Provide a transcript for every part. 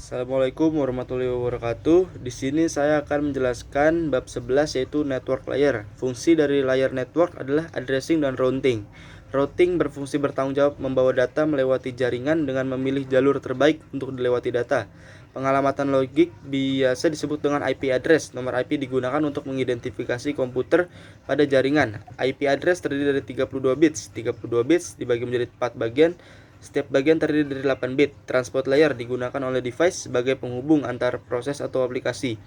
Assalamualaikum warahmatullahi wabarakatuh. Di sini saya akan menjelaskan bab 11 yaitu network layer. Fungsi dari layer network adalah addressing dan routing. Routing berfungsi bertanggung jawab membawa data melewati jaringan dengan memilih jalur terbaik untuk dilewati data. Pengalamatan logik biasa disebut dengan IP address. Nomor IP digunakan untuk mengidentifikasi komputer pada jaringan. IP address terdiri dari 32 bits. 32 bits dibagi menjadi 4 bagian. Setiap bagian terdiri dari 8 bit. Transport layer digunakan oleh device sebagai penghubung antar proses atau aplikasi.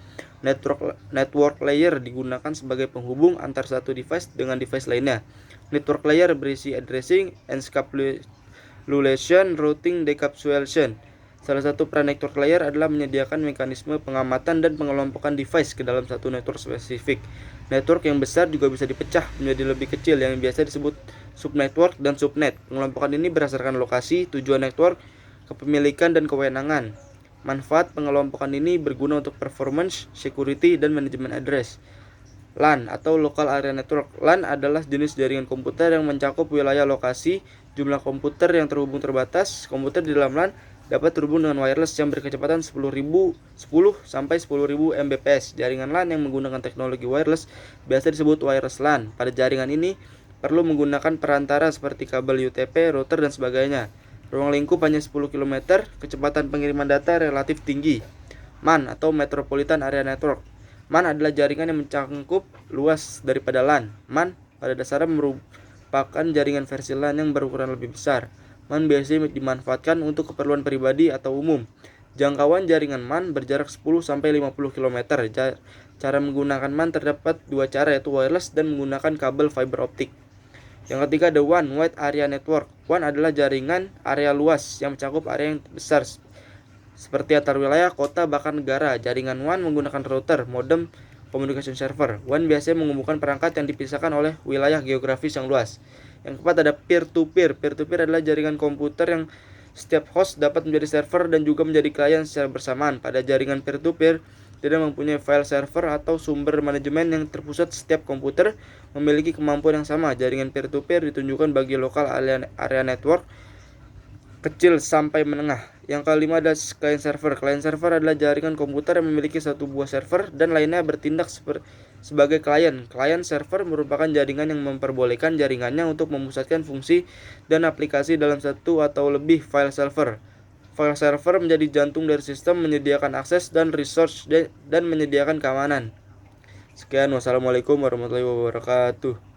Network layer digunakan sebagai penghubung antar satu device dengan device lainnya. Network layer berisi addressing, encapsulation, routing, decapsulation. Salah satu peran network layer adalah menyediakan mekanisme pengamatan dan pengelompokan device ke dalam satu network spesifik. Network yang besar juga bisa dipecah menjadi lebih kecil yang biasa disebut subnetwork dan subnet. Pengelompokan ini berdasarkan lokasi, tujuan network, kepemilikan, dan kewenangan. Manfaat pengelompokan ini berguna untuk performance, security, dan manajemen address. LAN atau Local Area Network. LAN adalah jenis jaringan komputer yang mencakup wilayah lokasi. Jumlah komputer yang terhubung terbatas. Komputer di dalam LAN dapat terhubung dengan wireless yang berkecepatan 10 sampai 10.000 Mbps. Jaringan LAN yang menggunakan teknologi wireless biasa disebut wireless LAN. Pada jaringan ini perlu menggunakan perantara seperti kabel UTP, router, dan sebagainya. Ruang lingkup hanya 10 km, kecepatan pengiriman data relatif tinggi. MAN atau Metropolitan Area Network. MAN adalah jaringan yang mencakup luas daripada LAN. MAN pada dasarnya merupakan jaringan versi LAN yang berukuran lebih besar. MAN biasanya dimanfaatkan untuk keperluan pribadi atau umum. Jangkauan jaringan MAN berjarak 10-50 km. Cara menggunakan MAN terdapat dua cara, yaitu wireless dan menggunakan kabel fiber optik. Yang ketiga ada One Wide Area Network. One adalah jaringan area luas yang mencakup area yang besar seperti antar wilayah, kota, bahkan negara. Jaringan WAN menggunakan router, modem, communication server. WAN biasanya menghubungkan perangkat yang dipisahkan oleh wilayah geografis yang luas. Yang keempat ada peer-to-peer. Peer-to-peer adalah jaringan komputer yang setiap host dapat menjadi server dan juga menjadi klien secara bersamaan. Pada jaringan peer-to-peer tidak mempunyai file server atau sumber manajemen yang terpusat. Setiap komputer memiliki kemampuan yang sama. Jaringan peer-to-peer ditunjukkan bagi lokal area network kecil sampai menengah. Yang kelima ada client server. Client server adalah jaringan komputer yang memiliki satu buah server dan lainnya bertindak sebagai klien. Client server merupakan jaringan yang memperbolehkan jaringannya untuk memusatkan fungsi dan aplikasi dalam satu atau lebih file server. File server menjadi jantung dari sistem, menyediakan akses dan resource dan menyediakan keamanan. Sekian, wassalamualaikum warahmatullahi wabarakatuh.